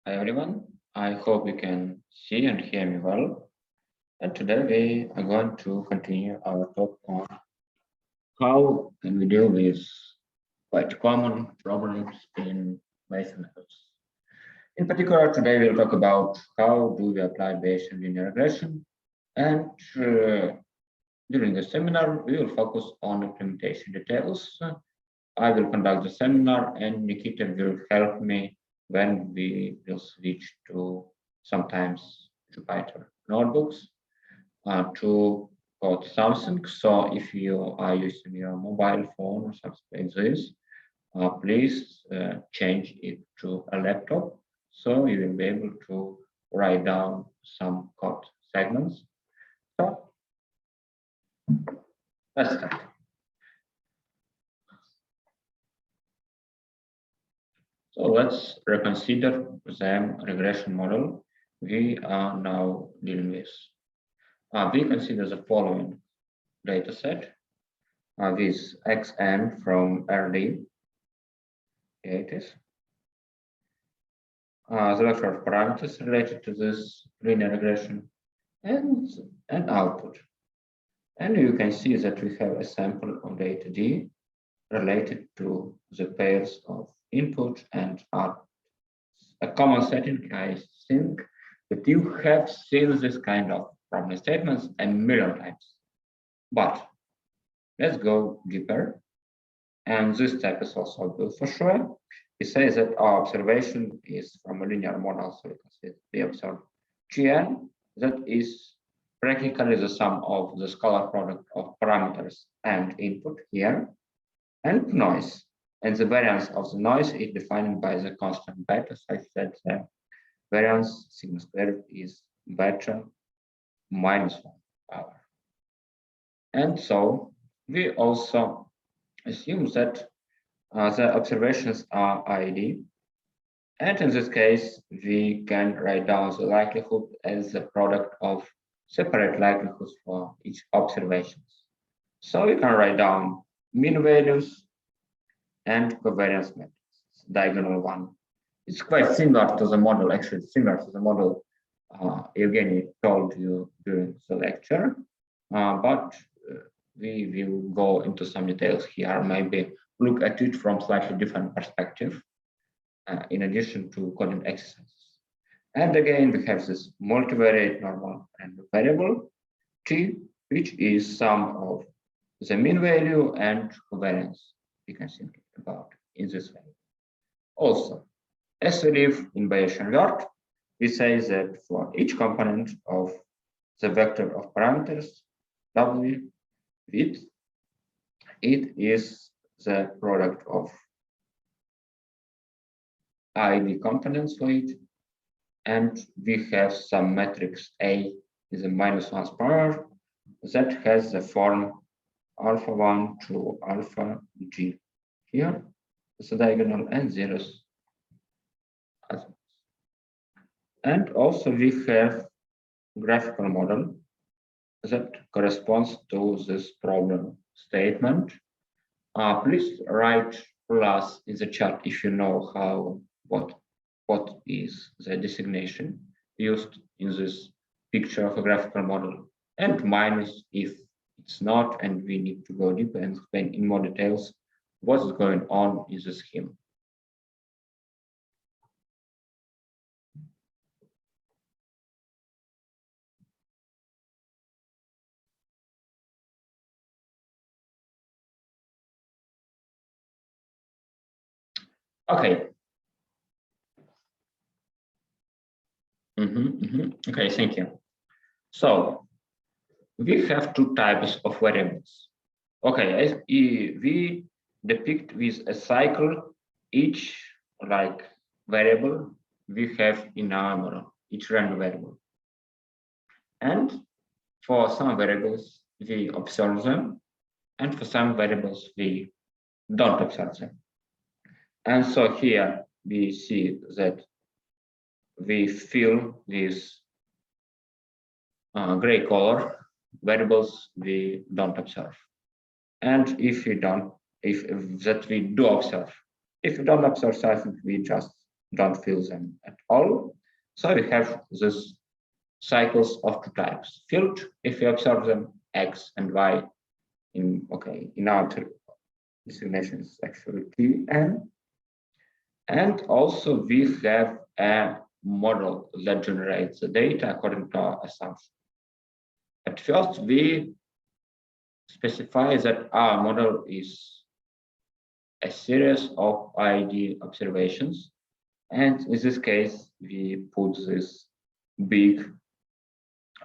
Hi everyone, I hope you can see and hear me well. And today we are going to continue our talk on how can we deal with quite common problems in Bayesian methods. In particular, today we'll talk about how do we apply Bayesian linear regression, and during the seminar we will focus on implementation details. I will conduct the seminar and Nikita will help me when we will switch to sometimes Jupyter notebooks to code something. So if you are using your mobile phone or something like this, please change it to a laptop so you will be able to write down some code segments. So let's start. So let's reconsider the regression model we are now dealing with. We consider the following data set with xn from early. Here it is. The vector of parameters related to this linear regression and output. And you can see that we have a sample of data D related to the pairs of input and output. A common setting, I think, that you have seen this kind of problem statements a million times. But let's go deeper. And this type is also good for sure. We say that our observation is from a linear model, so we can say we observe Gn, that is practically the sum of the scalar product of parameters and input here, and noise. And the variance of the noise is defined by the constant beta, such that the variance sigma squared is beta minus 1 power. And so we also assume that the observations are ID. And in this case, we can write down the likelihood as the product of separate likelihoods for each observation. So we can write down mean values and covariance matrix, diagonal one. It's quite similar to the model, actually similar to the model Evgeny told you during the lecture, but we will go into some details here, maybe look at it from slightly different perspective, in addition to coding exercises. And again, we have this multivariate normal random variable T, which is sum of the mean value and covariance. We can think about in this way. Also, as we live in Bayesian world, we say that for each component of the vector of parameters W with it is the product of ID components for it, and we have some matrix A is a -1 power that has the form alpha 1 to alpha G. Here is a diagonal and zeros. And also we have graphical model that corresponds to this problem statement. Please write plus in the chat if you know what is the designation used in this picture of a graphical model, and minus if it's not, and we need to go deeper and explain in more details what is going on in the scheme. Okay. Okay, thank you. So we have two types of variables. Okay, we depict with a cycle each variable we have in our model, each random variable. And for some variables, we observe them, and for some variables, we don't observe them. And so here we see that we fill these gray color variables we don't observe. And if we don't, if we do observe, if we don't observe something, we just don't fill them at all. So we have this cycles of two types. Filled, if you observe them, X and Y in our designation is actually Tn. And also we have a model that generates the data according to our assumption. At first, we specify that our model is a series of ID observations. And in this case, we put this big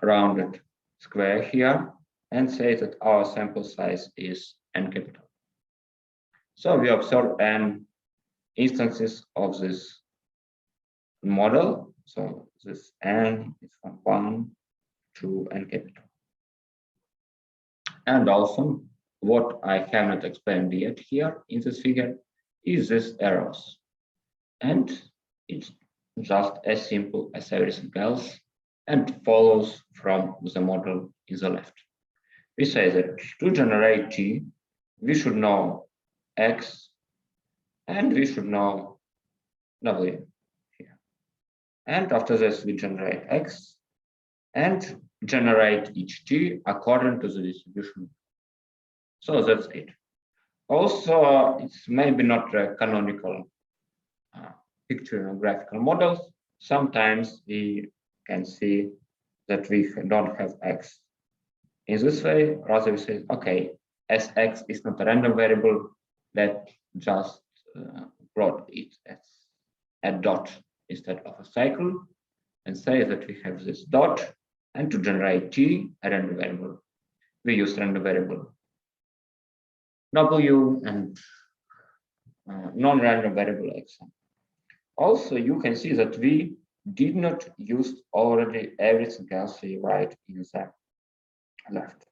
rounded square here and say that our sample size is n capital. So we observe n instances of this model. So this n is from 1 to n capital. And also, what I have not explained yet here in this figure is this errors. And it's just as simple as everything else and follows from the model in the left. We say that to generate T, we should know X and we should know W here. And after this, we generate X and generate each T according to the distribution. So that's it. Also, it's maybe not a canonical picture in graphical models. Sometimes we can see that we don't have X in this way. Rather, we say, okay, as X is not a random variable, let's just plot it as a dot instead of a cycle and say that we have this dot. And to generate T, a random variable, we use random variable W and non-random variable X. Also, you can see that we did not use already everything else we write in the left.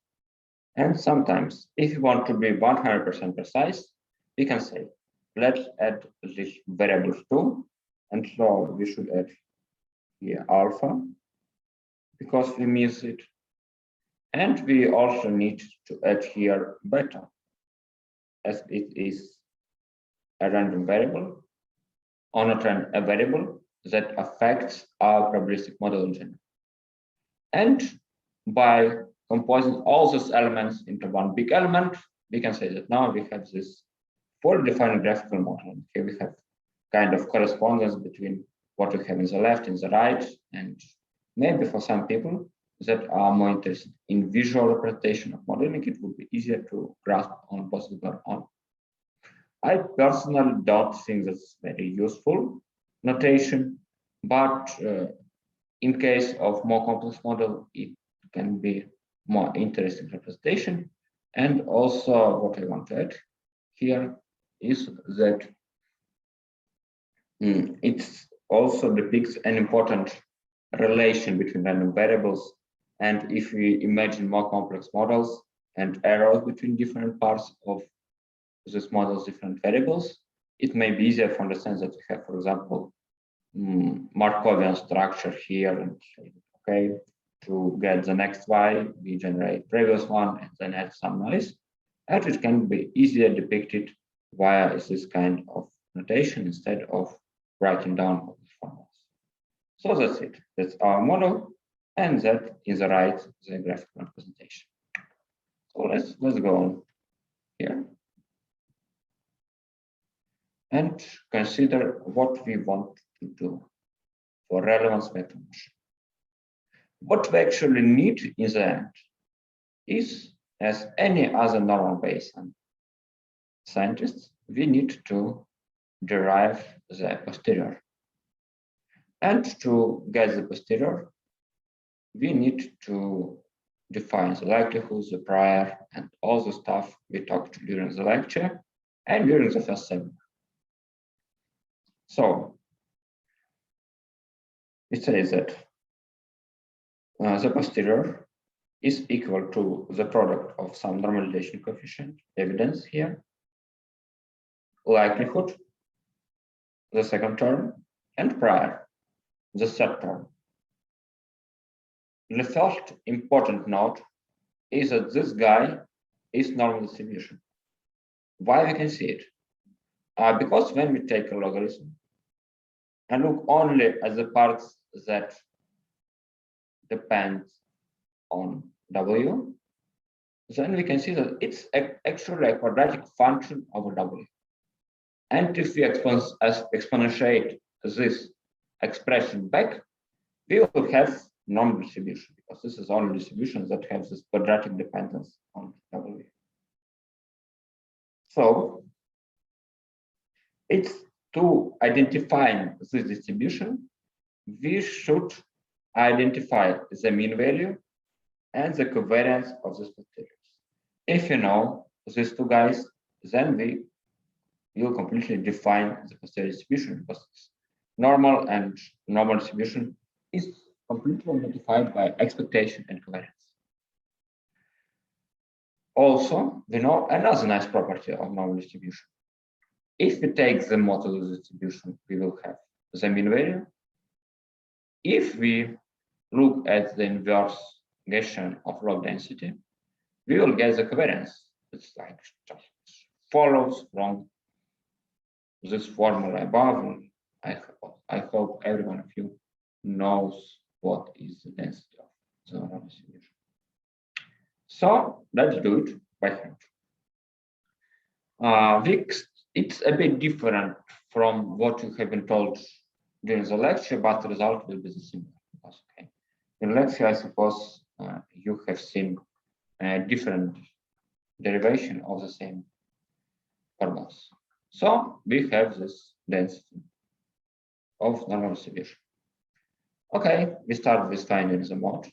And sometimes, if you want to be 100% precise, we can say, let's add this variable too. And so we should add here alpha, because we miss it. And we also need to add here beta, as it is a random variable, or not a variable that affects our probabilistic model in general. And by composing all those elements into one big element, we can say that now we have this fully defined graphical model. Here we have kind of correspondence between what we have in the left and the right, and maybe for some people that are more interested in visual representation of modeling, it would be easier to grasp on both of them on. I personally don't think that's very useful notation, but in case of more complex model, it can be more interesting representation. And also what I want to add here is that it also depicts an important relation between random variables. And if we imagine more complex models and errors between different parts of this model's different variables, it may be easier to understand that we have, for example, Markovian structure here, and okay, to get the next Y, we generate previous one and then add some noise, and it can be easier depicted via this kind of notation instead of writing down all these formulas. So that's it. That's our model, and that is the right the graphical representation. So let's go on here and consider what we want to do for relevance method. What we actually need in the end is, as any other normal Bayesian scientists, we need to derive the posterior. And to get the posterior, we need to define the likelihood, the prior, and all the stuff we talked during the lecture and during the first seminar. So it says that the posterior is equal to the product of some normalization coefficient, evidence here, likelihood, the second term, and prior, the third term. The first important note is that this guy is normal distribution. Why we can see it? Because when we take a logarithm and look only at the parts that depend on W, then we can see that it's actually a quadratic function of W. And if we exponentiate this expression back, we will have normal distribution, because this is only distributions that have this quadratic dependence on W. So it's to identify this distribution, we should identify the mean value and the covariance of these posteriors. If you know these two guys, then we will completely define the posterior distribution, because normal and normal distribution is completely identified by expectation and covariance. Also, we know another nice property of normal distribution. If we take the model distribution, we will have the mean value. If we look at the inverse Gaussian of log density, we will get the covariance. It's like just follows from this formula above. I hope every one of you knows what is the density of the normal distribution. So let's do it by hand. It's a bit different from what you have been told during the lecture, but the result will be the same. Okay. In lecture, I suppose you have seen a different derivation of the same formulas. So we have this density of normal distribution. Okay, we start with finding the mod.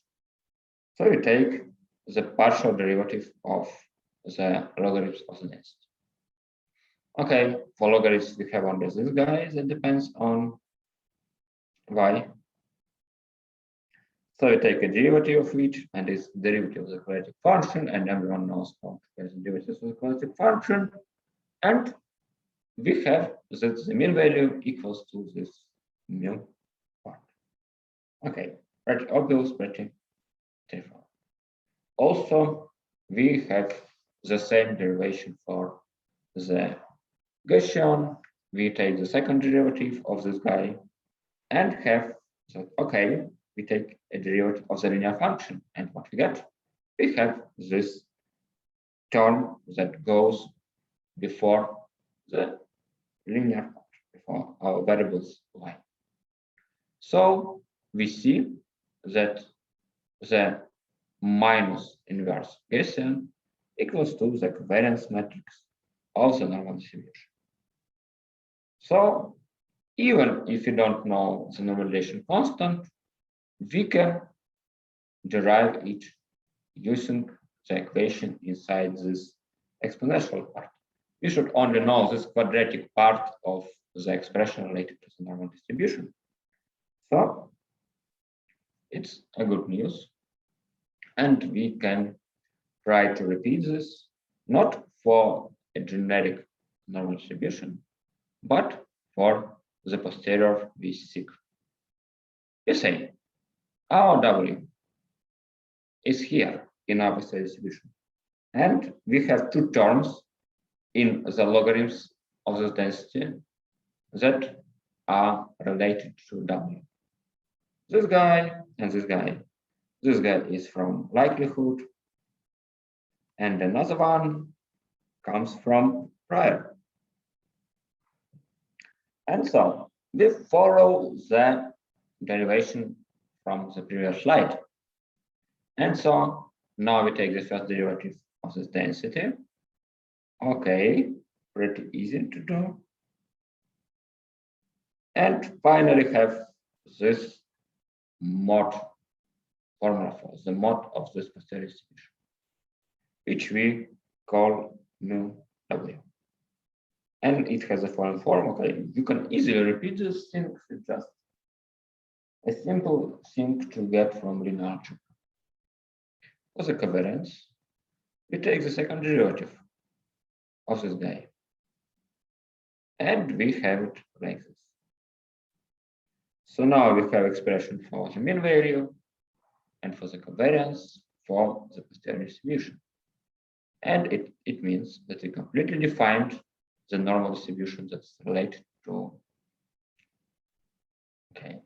So we take the partial derivative of the logarithms of the density. Okay, for logarithms, we have only this guy that depends on y. So we take a derivative of each, and it's derivative of the quadratic function, and everyone knows how to get the derivatives of the quadratic function. And we have that the mean value equals to this mu part. Okay, pretty obvious, pretty straightforward. Also, we have the same derivation for the Gaussian. We take the second derivative of this guy and have, so, okay, we take a derivative of the linear function. And what we get? We have this term that goes before the linear function, before our variables y. So we see that the minus inverse Gaussian equals to the covariance matrix of the normal distribution. So even if you don't know the normalization constant, we can derive it using the equation inside this exponential part. We should only know this quadratic part of the expression related to the normal distribution. So it's a good news. And we can try to repeat this, not for a generic normal distribution, but for the posterior we seek. You say, our W is here in our posterior distribution. And we have two terms in the logarithms of the density that are related to W. This guy and this guy. This guy is from likelihood, and another one comes from prior. And so we follow the derivation from the previous slide. And so now we take the first derivative of this density. Okay, pretty easy to do. And finally have this mod formula for the mod of this posterior distribution, which we call mu W. And it has a following form. Okay, you can easily repeat this thing. It's just a simple thing to get from linear algebra. For the covariance, we take the second derivative of this guy. And we have it like this. So now we have expression for the mean value and for the covariance for the posterior distribution. And it means that we completely defined the normal distribution that's related to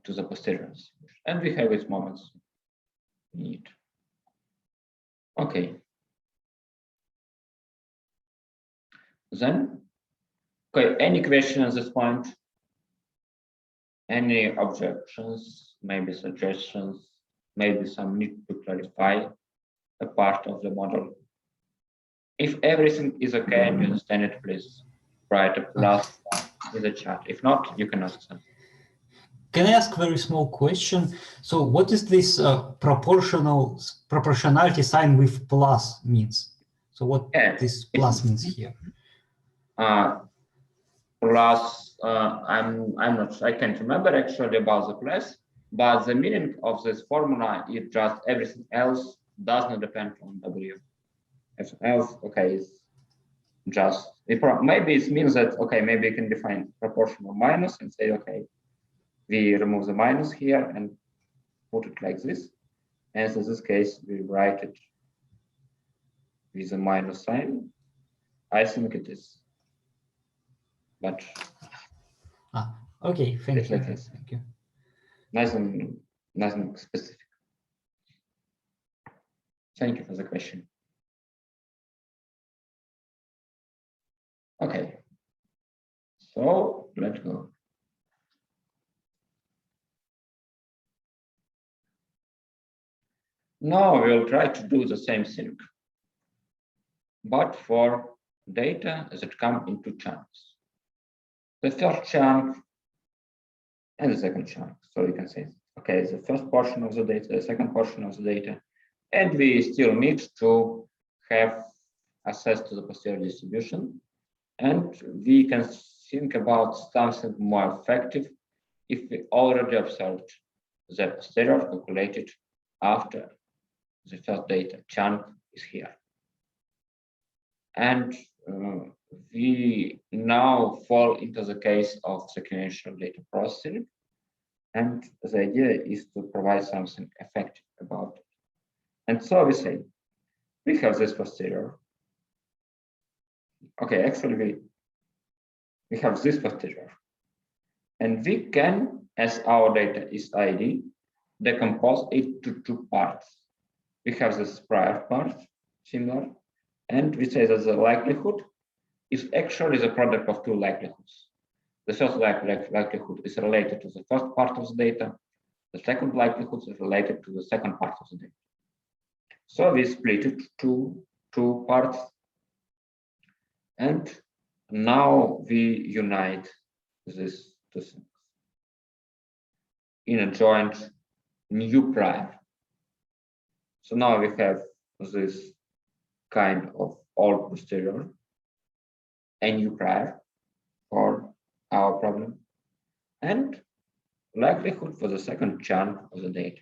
to the posterior distribution. And we have its moments in it. Okay. Then, okay, any question at this point? Any objections, maybe suggestions, maybe some need to clarify a part of the model? If everything is okay and you understand it, please write a plus in the chat. If not, you can ask something. Can I ask a very small question? So what is this proportionality sign with plus means? So what this plus means here? Plus, I'm not, I can't remember actually about the plus, but the meaning of this formula is just everything else does not depend on W. Everything else, okay, is just, maybe it means that, okay, maybe you can define proportional minus and say, okay, we remove the minus here and put it like this. And in this case, we write it with a minus sign. I think it is, but okay, thank you. Like this. Thank you. Nothing specific. Thank you for the question. Okay, so let's go. Now we'll try to do the same thing, but for data that come into chunks. The first chunk and the second chunk. So you can say, okay, the first portion of the data, the second portion of the data, and we still need to have access to the posterior distribution. And we can think about something more effective if we already observed the posterior calculated after the first data chunk is here. And we now fall into the case of sequential data processing. And the idea is to provide something effective about it. And so we say, we have this posterior. Okay, actually, we have this posterior. And we can, as our data is ID, decompose it to two parts. We have this prior part, similar, and we say that the likelihood is actually the product of two likelihoods. The first likelihood is related to the first part of the data. The second likelihood is related to the second part of the data. So we split it to two parts. And now we unite these two things in a joint new prior. So now we have this kind of old posterior and new prior for our problem, and likelihood for the second chunk of the data.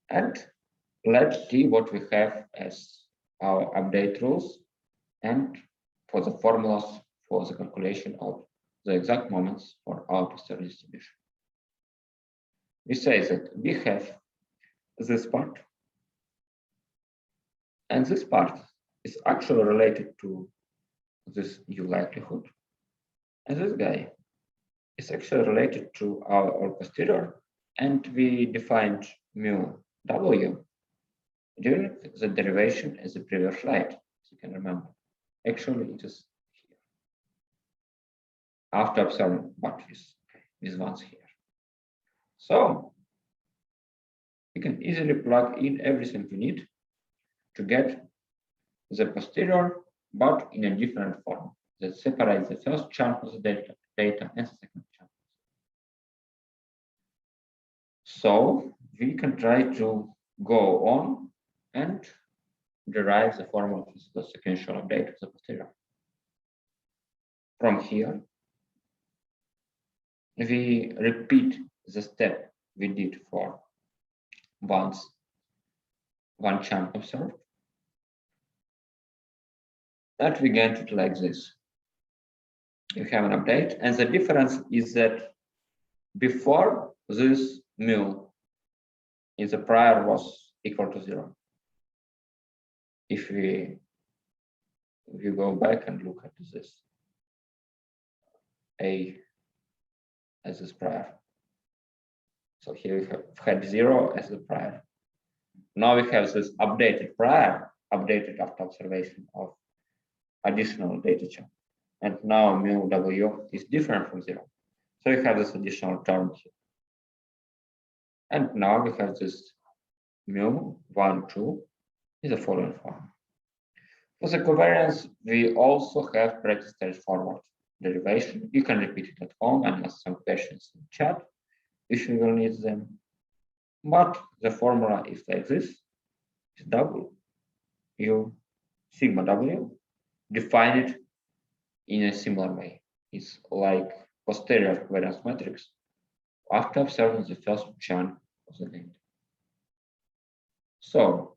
And let's see what we have as our update rules and for the formulas for the calculation of the exact moments for our posterior distribution. We say that we have this part, and this part is actually related to this new likelihood, and this guy is actually related to our posterior, and we defined mu w during the derivation as the previous slide, as you can remember. Actually, it is here. After observing what is these ones here. So we can easily plug in everything we need to get the posterior, but in a different form that separates the first chunk of the data and the second chunk. So we can try to go on and derive the formula of the sequential update of the posterior. From here, we repeat the step we did for one chunk observed. That we get it like this. You have an update, and the difference is that before this mu in the prior was equal to 0. If we go back and look at this, as this prior. So here we have had 0 as the prior. Now we have this updated prior, updated after observation of additional data chunk. And now mu w is different from 0. So we have this additional term here. And now we have this mu 1, 2 is the following form. For the covariance, we also have pretty straightforward derivation. You can repeat it at home and ask some questions in chat if you will need them. But the formula is like this: it's W sigma W, defined in a similar way. It's like posterior covariance matrix after observing the first chunk of the data. So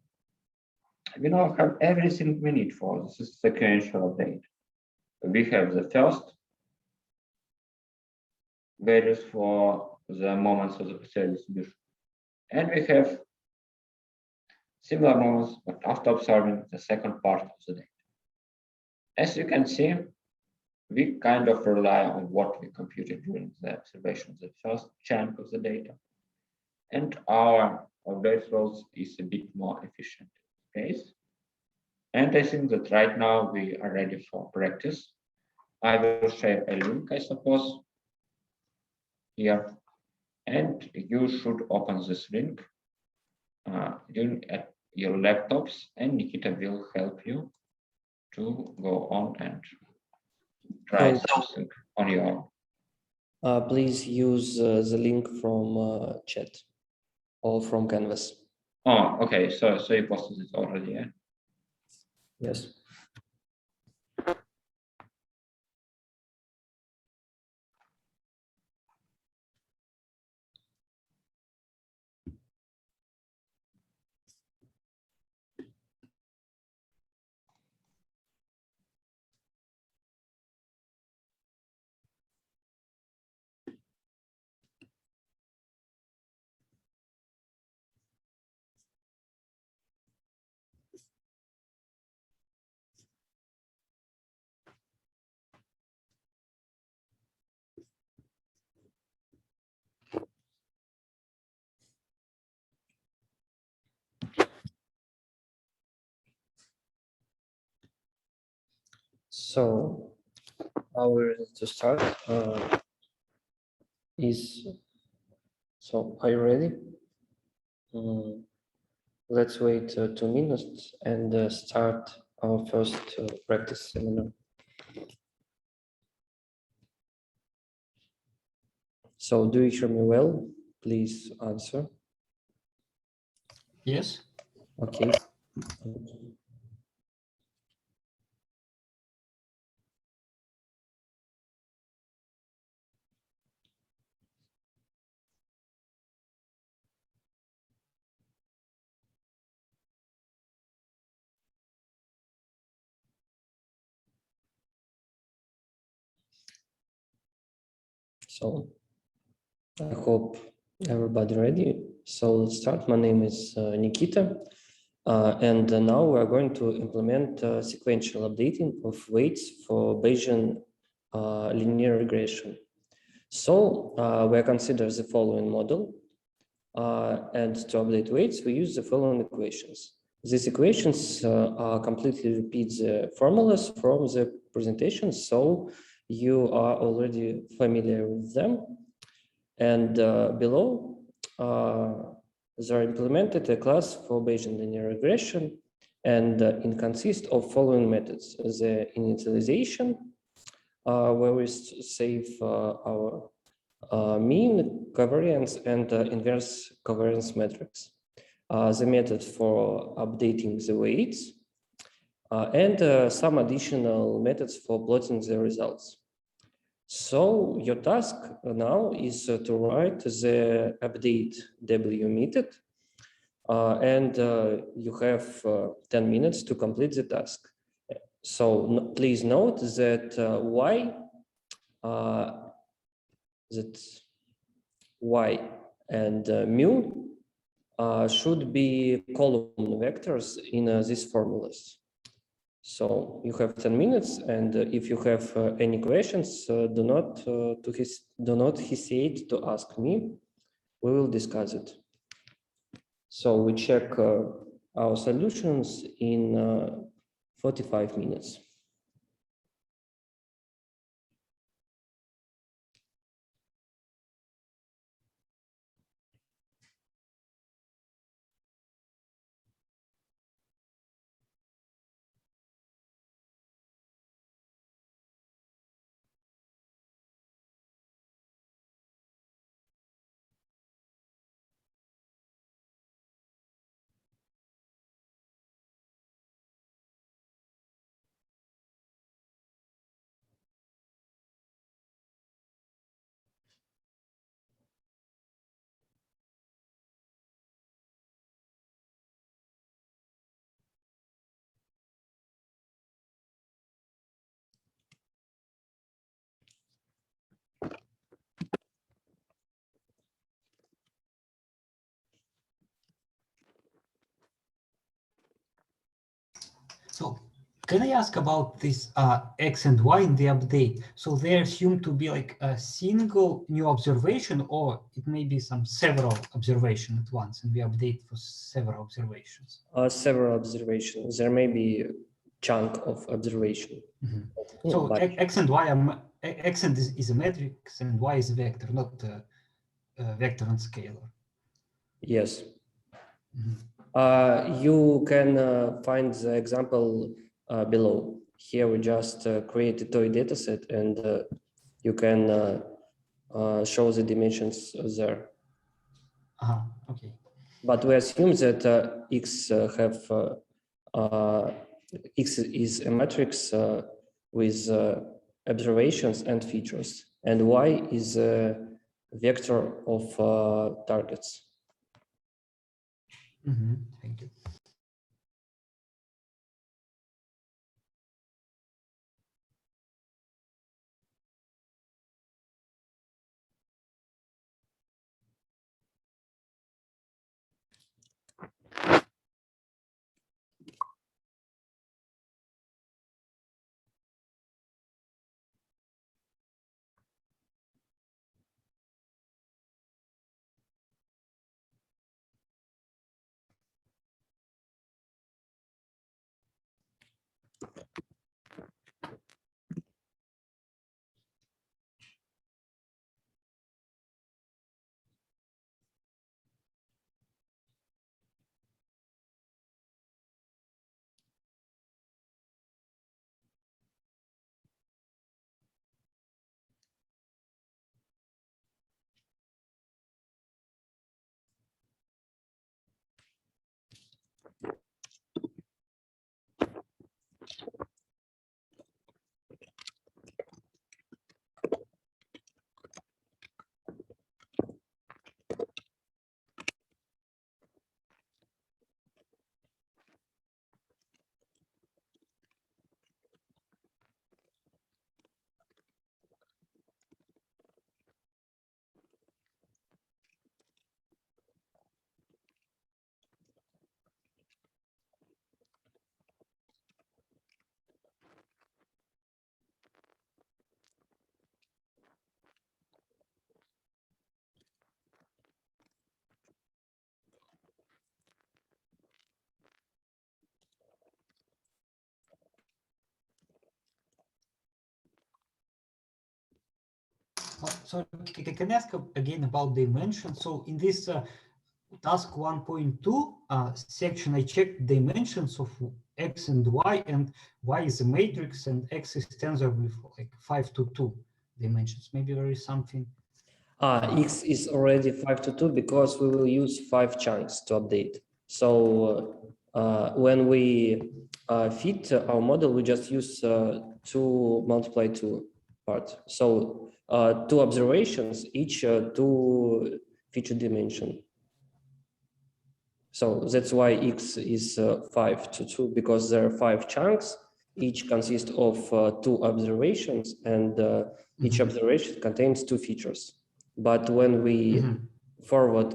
we now have everything we need for this sequential update. We have the first values for the moments of the posterior distribution. And we have similar moments, but after observing the second part of the data. As you can see, we kind of rely on what we computed during the observation of the first chunk of the data. And our update flows is a bit more efficient case. And I think that right now we are ready for practice. I will share a link, I suppose, here. And you should open this link at your laptops, and Nikita will help you to go on and try something on your own. Please use the link from chat or from Canvas. Oh, okay. So you posted it already, yeah? Yes. So our to start is, so are you ready? Let's wait 2 minutes and start our first practice seminar. So do you hear me well? Please answer. Yes. Okay. So I hope everybody ready. So let's start. My name is Nikita. And now we're going to implement sequential updating of weights for Bayesian linear regression. So we consider the following model. And to update weights, we use the following equations. These equations completely repeat the formulas from the presentation, so you are already familiar with them. And below, they are implemented a class for Bayesian linear regression, and it consists of following methods: the initialization, where we save our mean covariance and inverse covariance metrics, the method for updating the weights, and some additional methods for plotting the results. So your task now is to write the update W method, and you have 10 minutes to complete the task. So please note that y and mu should be column vectors in these formulas. So you have 10 minutes, and if you have any questions, do not hesitate to ask me. We will discuss it. So we check our solutions in 45 minutes. So can I ask about this X and Y in the update? So they're assumed to be like a single new observation, or it may be some several observations at once, and we update for several observations. Several observations. There may be a chunk of observation. Mm-hmm. So but X and Y, X and is a matrix and Y is a vector, not a vector and scalar. Yes. Mm-hmm. You can find the example below. Here we just create a toy dataset, and you can show the dimensions there. Okay. But we assume that X is a matrix with observations and features, and Y is a vector of targets. Mm-hmm. Thank you. So can I ask again about dimension? So in this task 1.2 section, I checked dimensions of X and Y is a matrix, and X is tensor with like 5 to 2 dimensions. Maybe there is something. X is already 5 to 2 because we will use 5 chunks to update. So when we fit our model, we just use 2 multiply 2 part. So 2 observations, each 2 feature dimension. So that's why X is 5 to 2, because there are 5 chunks, each consists of 2 observations, and each observation contains 2 features. But when we forward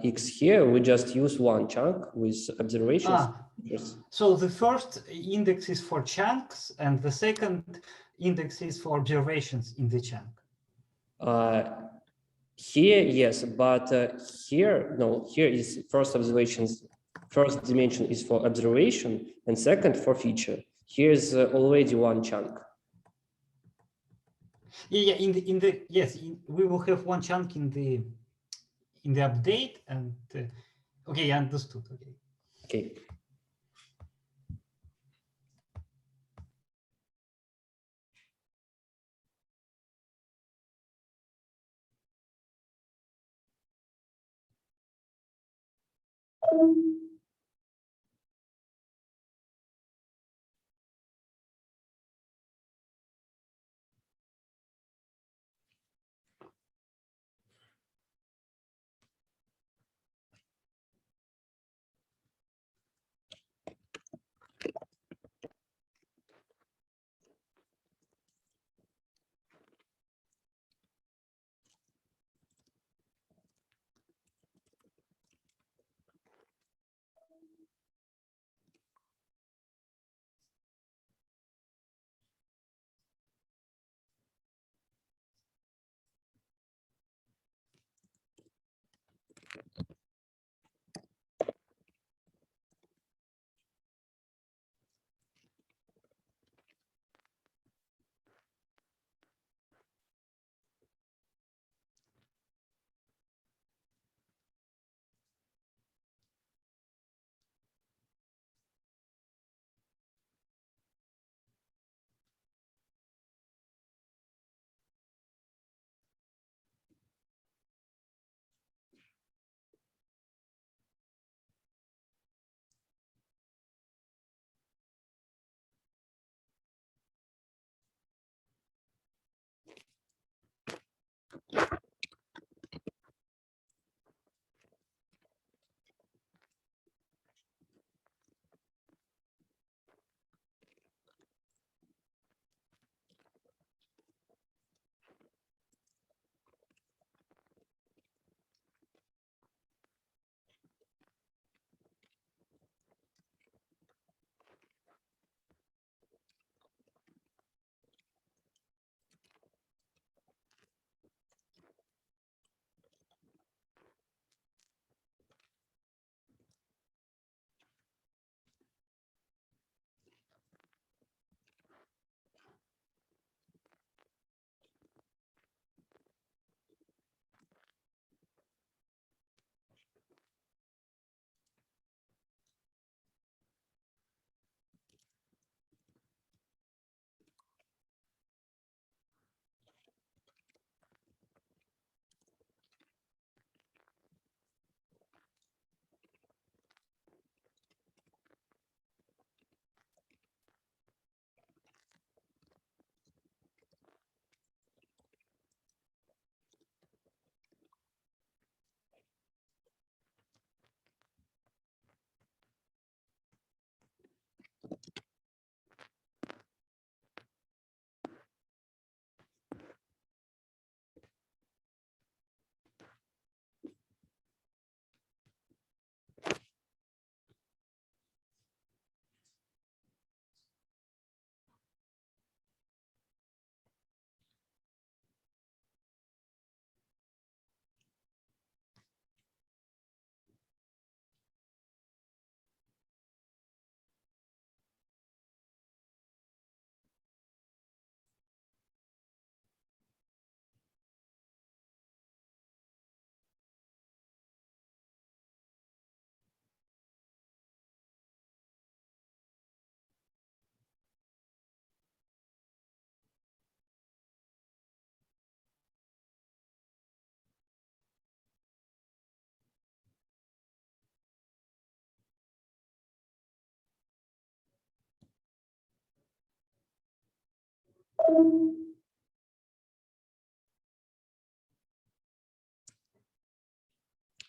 X here, we just use 1 chunk with observations Yes. So the first index is for chunks, and the second index is for observations in the chunk. Here, yes, but here, no, here is first observations. First dimension is for observation, and second for feature. Here is already one chunk. Yeah, yes, we will have one chunk in the update, and okay, understood. Okay. Okay.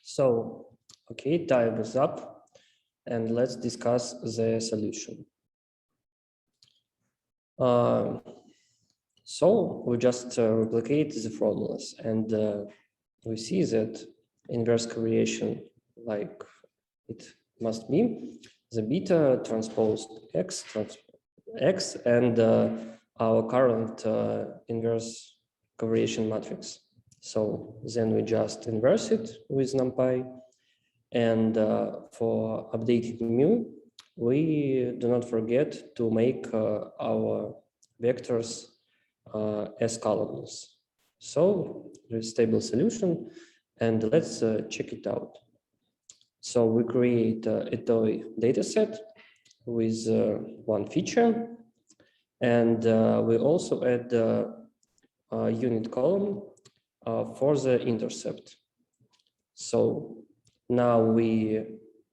So, okay, time is up, and let's discuss the solution. So we just replicate the formulas, and we see that inverse correlation, like it must be, the beta transposed x, and our current inverse covariation matrix. So then we just inverse it with NumPy. And for updating mu, we do not forget to make our vectors as columns. So there's a stable solution, and let's check it out. So we create a toy dataset with one feature, and we also add a unit column for the intercept. So now we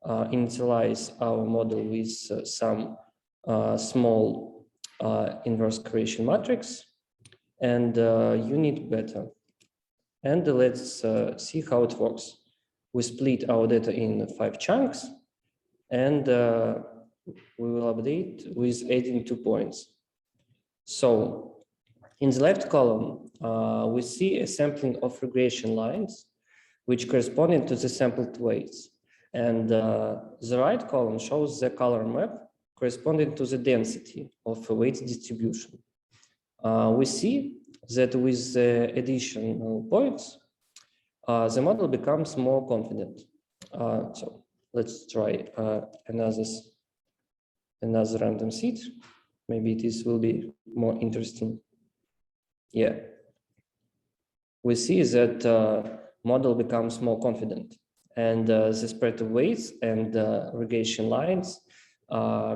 initialize our model with some small inverse correlation matrix and unit beta. And let's see how it works. We split our data in 5 chunks, and we will update with adding 2 points. So in the left column, we see a sampling of regression lines, which corresponding to the sampled weights. And the right column shows the color map corresponding to the density of a weight distribution. We see that with the additional points, the model becomes more confident. So let's try another random seed. Maybe this will be more interesting. Yeah. We see that model becomes more confident, and the spread of weights and regression lines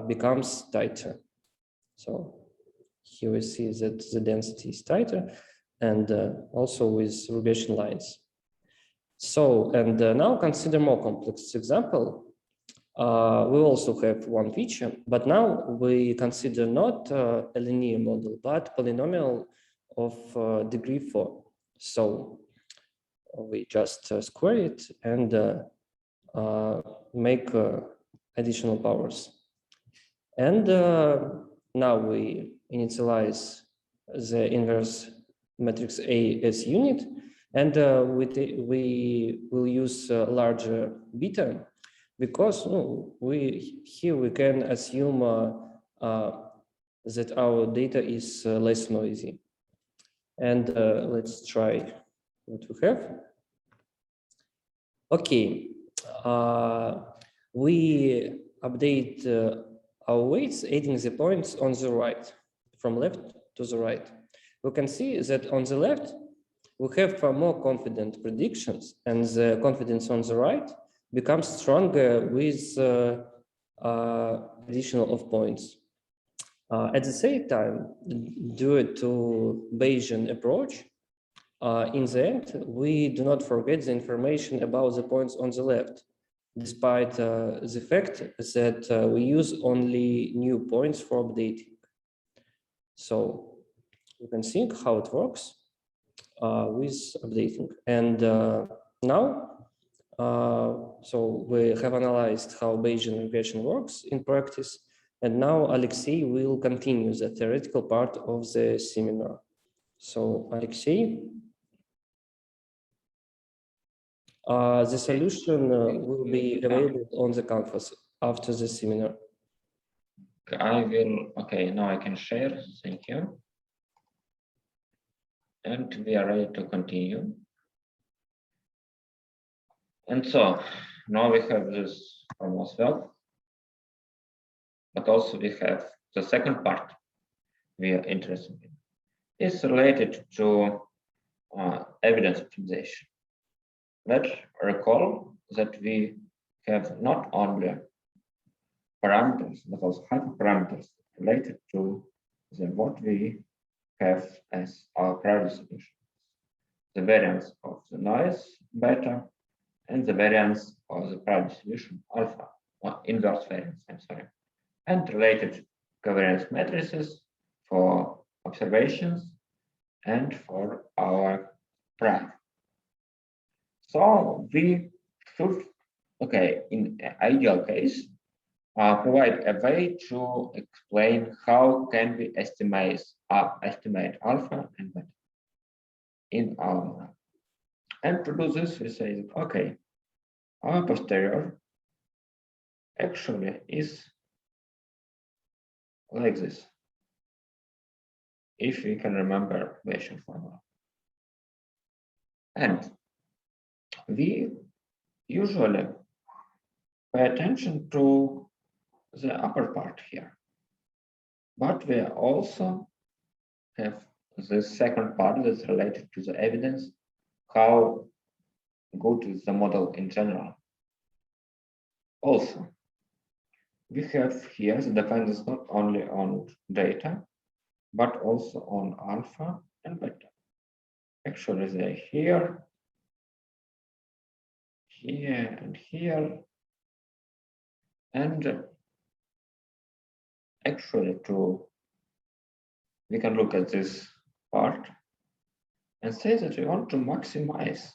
becomes tighter. So here we see that the density is tighter, and also with regression lines. So, and now consider more complex example. We also have one feature, but now we consider not a linear model, but polynomial of degree 4. So we just square it and make additional powers. And now we initialize the inverse matrix A as unit, and we will use larger beta, because here we can assume that our data is less noisy. And let's try what we have. Okay, we update our weights, adding the points on the right, from left to the right. We can see that on the left, we have more confident predictions, and the confidence on the right becomes stronger with additional of points. At the same time, due to Bayesian approach, in the end, we do not forget the information about the points on the left, despite the fact that we use only new points for updating. So you can think how it works with updating. And now, so we have analyzed how Bayesian regression works in practice. And now Alexei will continue the theoretical part of the seminar. So Alexei, the solution will be available on the canvas after the seminar. I will, okay, now I can share, thank you. And we are ready to continue. And so now we have this almost well, but also we have the second part we are interested in. It's related to evidence optimization. Let's recall that we have not only parameters, but also hyperparameters related to what we have as our prior distribution. The variance of the noise beta and the variance of the prior distribution alpha, or inverse variance, I'm sorry, and related covariance matrices for observations and for our prior. So we should, okay, in an ideal case, provide a way to explain how can we estimate alpha and beta in our model. And to do this, we say, okay, our posterior actually is like this, if we can remember Bayesian formula. And we usually pay attention to the upper part here, but we also have the second part that's related to the evidence, how good is the model in general. Also, we have here the dependence not only on data, but also on alpha and beta. Actually, they're here, here, and here. And actually, we can look at this part and say that we want to maximize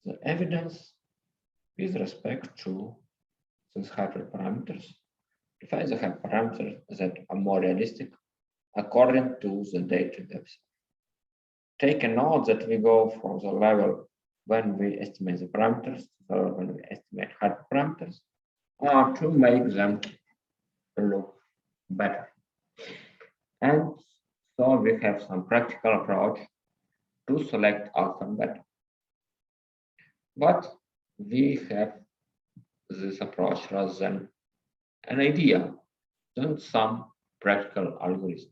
the evidence with respect to these hyperparameters. Define the hyperparameters that are more realistic according to the data depth. Take a note that we go from the level when we estimate the parameters to the level when we estimate hyperparameters to make them look better. And so we have some practical approach to select alpha and beta. But we have this approach rather than an idea, than some practical algorithms.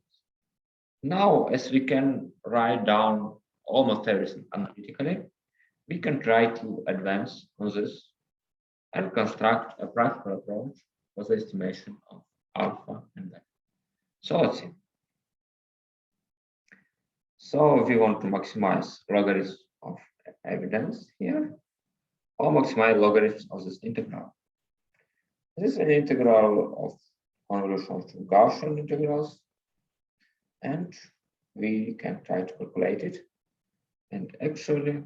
Now, as we can write down almost everything analytically, we can try to advance on this and construct a practical approach for the estimation of alpha and beta. So let's see. So we want to maximize logarithms of evidence here, or maximize logarithms of this integral. This is an integral of convolution to Gaussian integrals, and we can try to calculate it. And actually,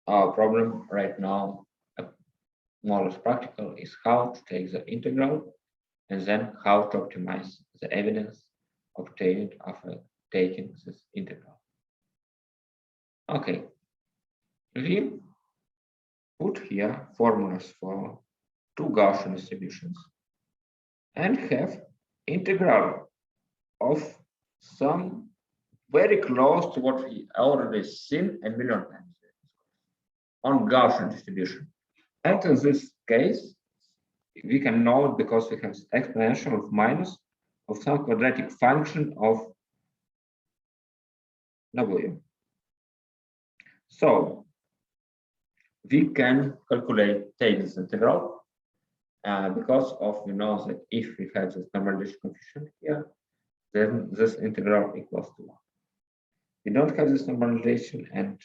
our problem right now, more or less practical, is how to take the integral and then how to optimize the evidence obtained after taking this integral. Okay, we put here formulas for two Gaussian distributions and have integral of some very close to what we already seen a million times on Gaussian distribution. And in this case, we can know it because we have exponential of minus of some quadratic function of W. So we can take this integral because we know that if we have this normalization coefficient here, then this integral equals to 1. We don't have this normalization, and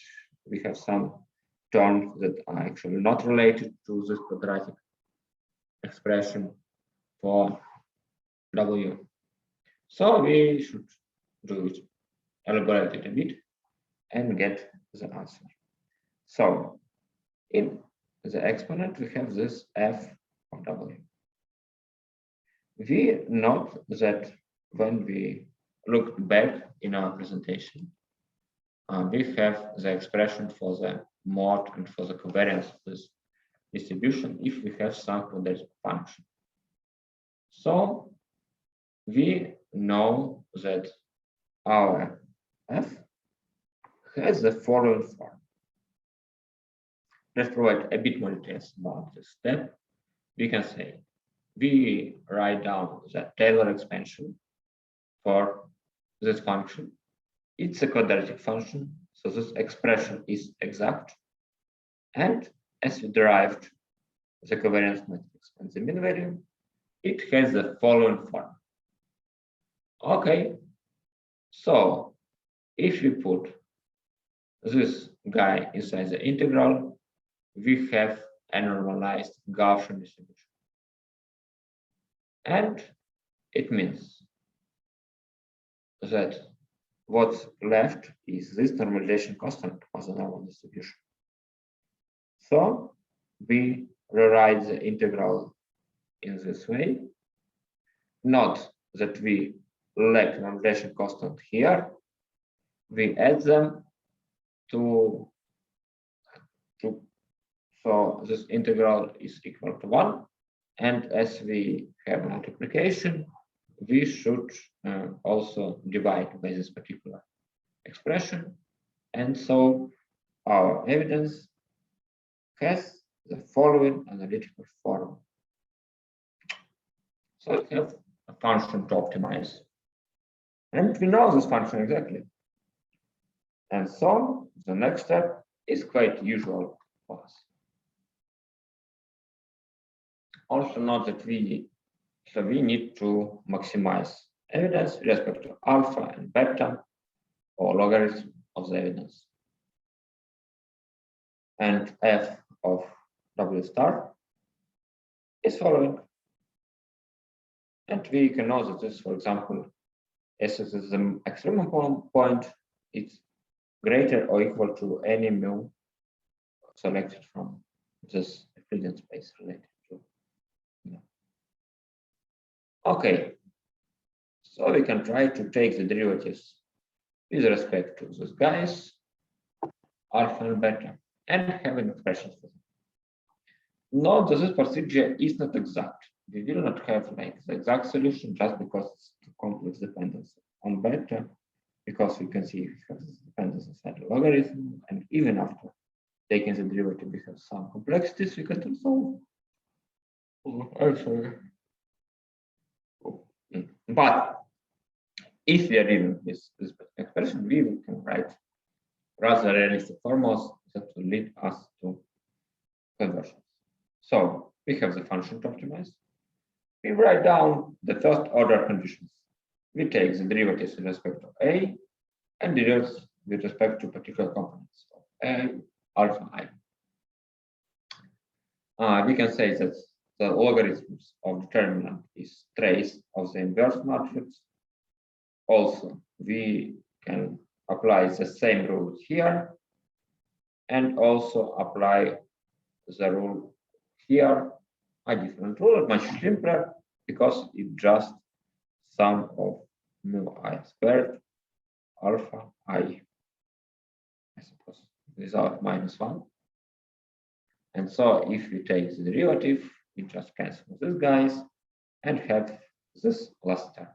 we have some terms that are actually not related to this quadratic expression for W. So we should do it, elaborate it a bit, and get the answer. So in the exponent, we have this f of W. We note that when we look back in our presentation, we have the expression for the mode and for the covariance of this distribution if we have some quadratic function. So we know that our f has the following form. Let's provide a bit more details about this step. We can say we write down the Taylor expansion for this function. It's a quadratic function, so this expression is exact. And as we derived the covariance matrix and the mean value, it has the following form. Okay, so if we put this guy inside the integral, we have a normalized Gaussian distribution. And it means that what's left is this normalization constant of the normal distribution. So we rewrite the integral in this way. Note that we lack normalization constant here. We add them to so this integral is equal to 1. And as we have multiplication, we should also divide by this particular expression. And so our evidence has the following analytical form. So we have a function to optimize. And we know this function exactly. And so the next step is quite usual for us. Also note that we need to maximize evidence with respect to alpha and beta, or logarithm of the evidence. And f of w star is following. And we can know that this, for example, as is the extremum point, it's greater or equal to any mu selected from this Euclidean space related to mu. Okay, so we can try to take the derivatives with respect to those guys, alpha and beta, and have an expression for them. Note that this procedure is not exact. We will not have like the exact solution just because it's too complex dependence on beta, because we can see we have this dependence inside the logarithm, and even after taking the derivative, we have some complexities we can solve. But if we are dealing with this expression, we can write rather realistic formulas that will lead us to conversions. So we have the function to optimize. We write down the first order conditions. We take the derivatives with respect to A and derivatives with respect to particular components of A, alpha I. We can say that the logarithms of determinant is trace of the inverse matrix. Also, we can apply the same rule here and also apply the rule here, a different rule, much simpler, because it's just sum of mu I squared alpha I suppose, without -1. And so if we take the derivative, we just cancel these guys and have this last term.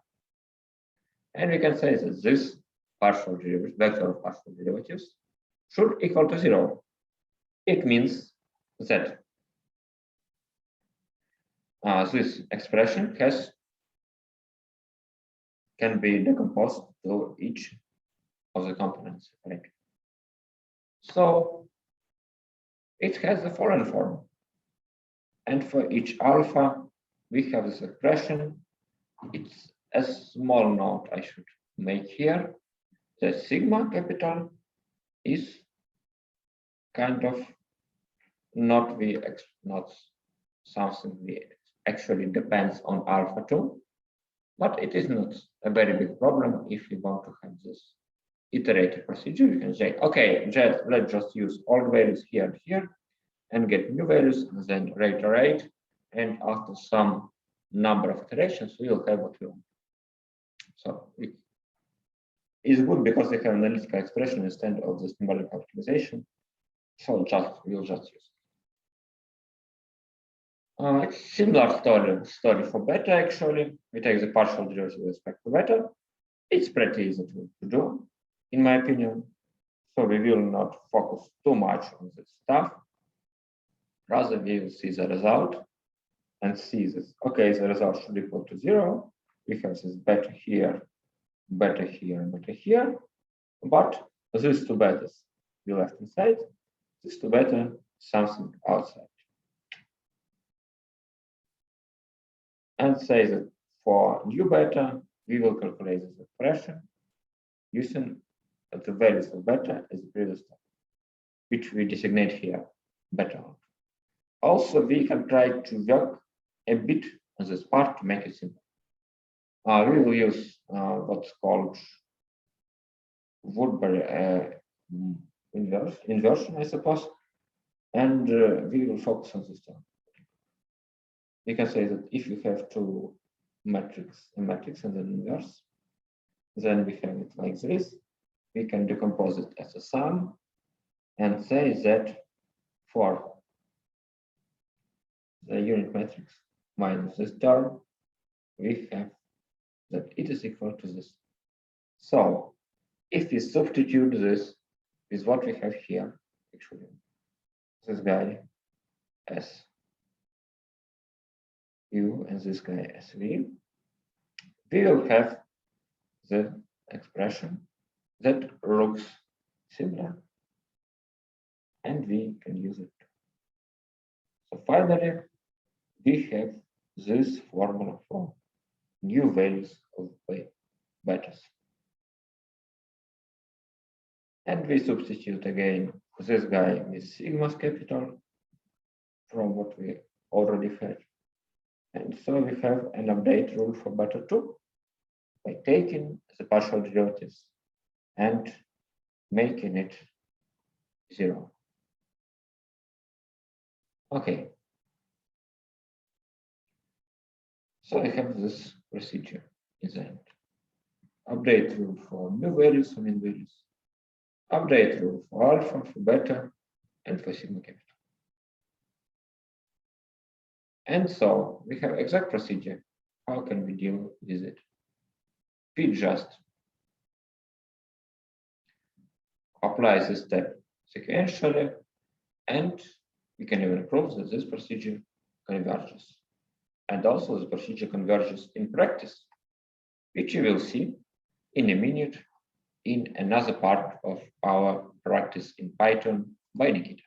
And we can say that this partial derivative, vector of partial derivatives, should equal to 0. It means that this expression can be decomposed to each of the components. Right? So it has the following form. And for each alpha, we have this expression. It's a small note I should make here. The sigma capital is kind of not something we actually depends on alpha 2, but it is not a very big problem if we want to have this iterative procedure. You can say, okay, let's just use all values here and here and get new values and then reiterate. And after some number of iterations, we will have what we want. So it is good because they have an analytical expression instead of the symbolic optimization. So we'll just use it. Similar story for beta, actually. We take the partial derivative with respect to beta. It's pretty easy to do, in my opinion. So we will not focus too much on this stuff. Rather, we will see the result and see this. Okay, the result should equal to 0. We have this beta here, beta here, beta here. But these two betas we left inside. This two beta, something outside. And say that for new beta, we will calculate this expression using the values of beta as the previous step, which we designate here, beta. Also, we can try to work a bit on this part to make it simple. We will use what's called Woodbury inversion, I suppose, and we will focus on this term. We can say that if you have two matrix, a matrix and an inverse, then we have it like this. We can decompose it as a sum and say that for the unit matrix, minus this term, we have that it is equal to this. So if we substitute this with what we have here, actually, this guy as u and this guy as v, we will have the expression that looks similar, and we can use it. So finally, we have this formula for new values of betas. And we substitute again this guy with sigma's capital from what we already had. And so we have an update rule for beta 2 by taking the partial derivatives and making it 0. Okay. So I have this procedure in the end. Update rule for new values and mean values. Update rule for alpha, for beta, and for sigma capital. And so we have exact procedure. How can we deal with it? We just apply this step sequentially, and we can even prove that this procedure converges. And also the procedure converges in practice, which you will see in a minute in another part of our practice in Python by Nikita.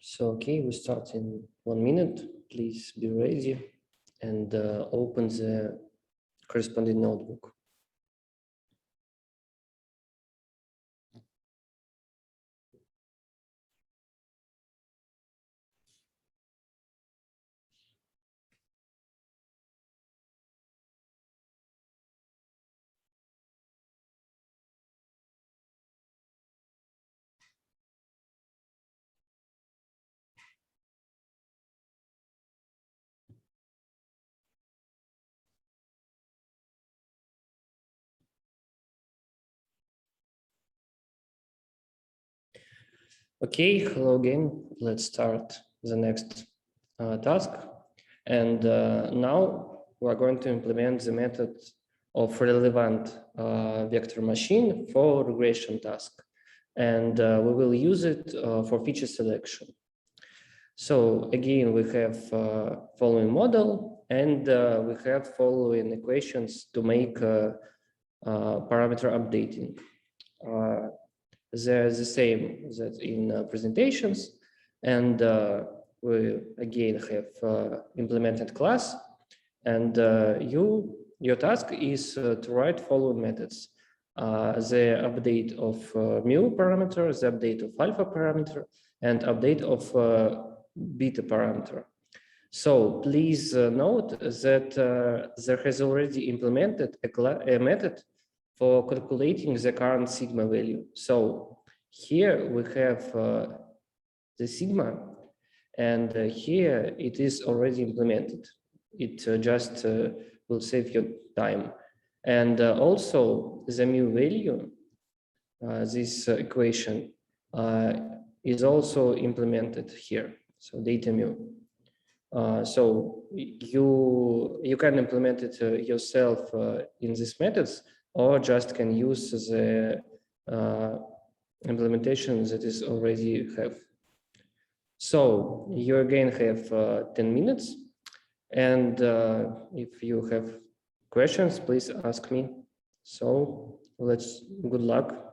So, okay, we start in 1 minute. Please be ready and open the corresponding notebook. Okay, hello again. Let's start the next task. And now we're going to implement the method of relevant vector machine for regression task. And we will use it for feature selection. So again, we have following model, and we have following equations to make parameter updating. They're the same that in presentations, and we again have implemented class, and your task is to write following methods: the update of mu parameter, the update of alpha parameter, and update of beta parameter. So please note that there has already implemented a method for calculating the current sigma value. So here we have the sigma, and here it is already implemented. It just will save you time. And also the mu value, this equation is also implemented here. So data mu. So you can implement it yourself in these methods, or just can use the implementation that is already have. So you again have 10 minutes, and if you have questions, please ask me. So good luck.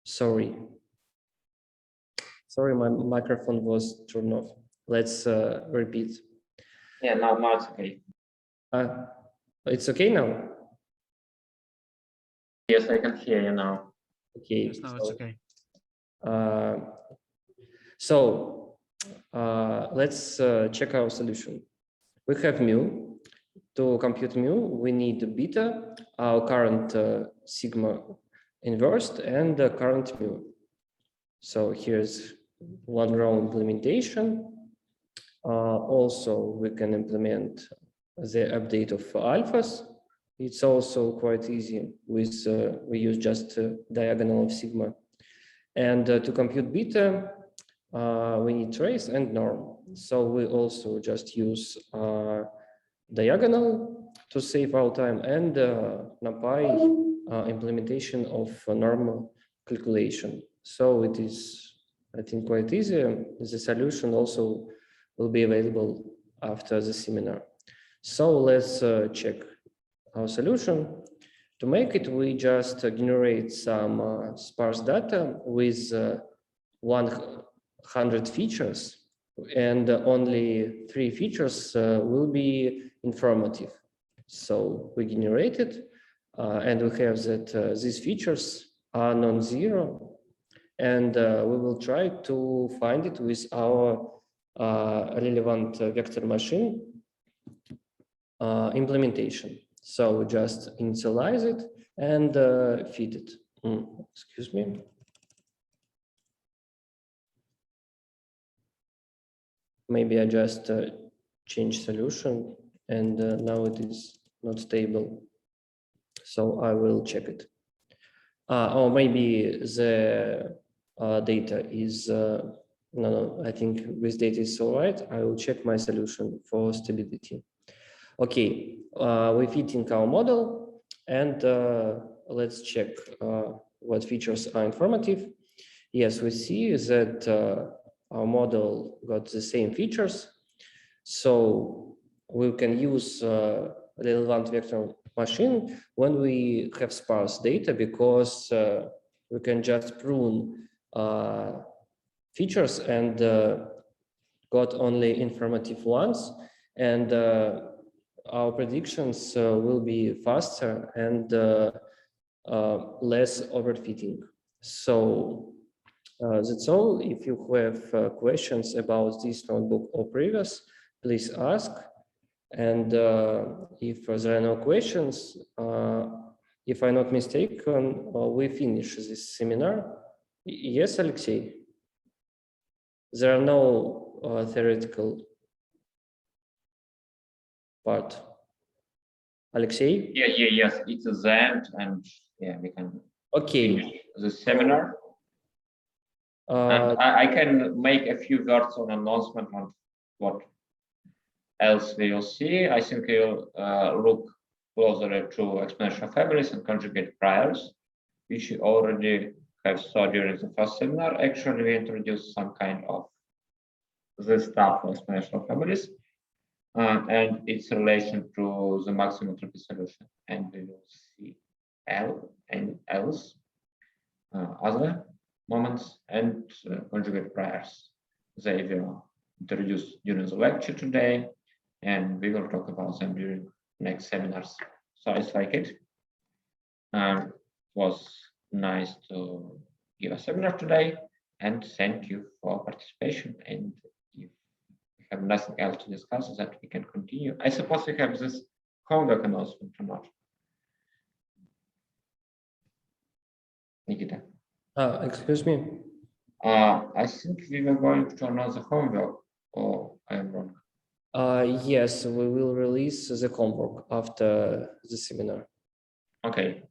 Sorry, my microphone was turned off. Let's repeat. Yeah, now it's okay. It's okay now? Yes, I can hear you now. Okay. Yes, now it's okay. Let's check our solution. We have mu. To compute mu, we need beta, our current sigma inversed, and the current mu. So here's one row implementation. Also, we can implement the update of alphas. It's also quite easy with, we use just diagonal of sigma. And to compute beta, we need trace and norm. So we also just use diagonal to save our time and NumPy implementation of norm calculation. So it is, I think, quite easy. The solution also will be available after the seminar. So let's check our solution. To make it, we just generate some sparse data with 100 features, and only 3 features will be informative. So we generate it, and we have that these features are non-zero, and we will try to find it with our relevant vector machine implementation. So we just initialize it and feed it. Excuse me. Maybe I just change solution and now it is not stable. So I will check it. Or maybe the data is, no, I think this data is all right. I will check my solution for stability. Okay, we fit in our model and let's check what features are informative. Yes, we see that our model got the same features. So we can use relevant vector machine when we have sparse data, because we can just prune features and got only informative ones, and our predictions will be faster and less overfitting. So that's all. If you have questions about this notebook or previous, please ask. And if there are no questions, if I'm not mistaken, we finish this seminar. Yes, Alexei? There are no theoretical part. Alexei? Yes, it's the end, and yeah, we can Okay. finish the seminar. And I can make a few words on announcement on what else we will see. I think we'll look closer to exponential families and conjugate priors, which we already have saw during the first seminar. Actually, we introduced some kind of this stuff for exponential families and its relation to the maximum entropy solution. And we will see L and else other moments and conjugate priors. They will introduce during the lecture today, and we will talk about them during next seminars. So it's like it. It was nice to give a seminar today, and thank you for participation. And if we have nothing else to discuss, that we can continue. I suppose we have this homework announcement or not. Nikita. Excuse me. I think we were going to announce the homework, or I am wrong. Yes, we will release the homework after the seminar. Okay.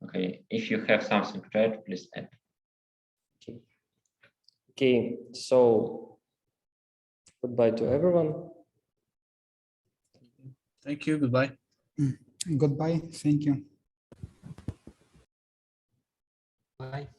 If you have something to add, please add. Okay, so goodbye to everyone. Thank you. Goodbye. Goodbye. Thank you. Bye.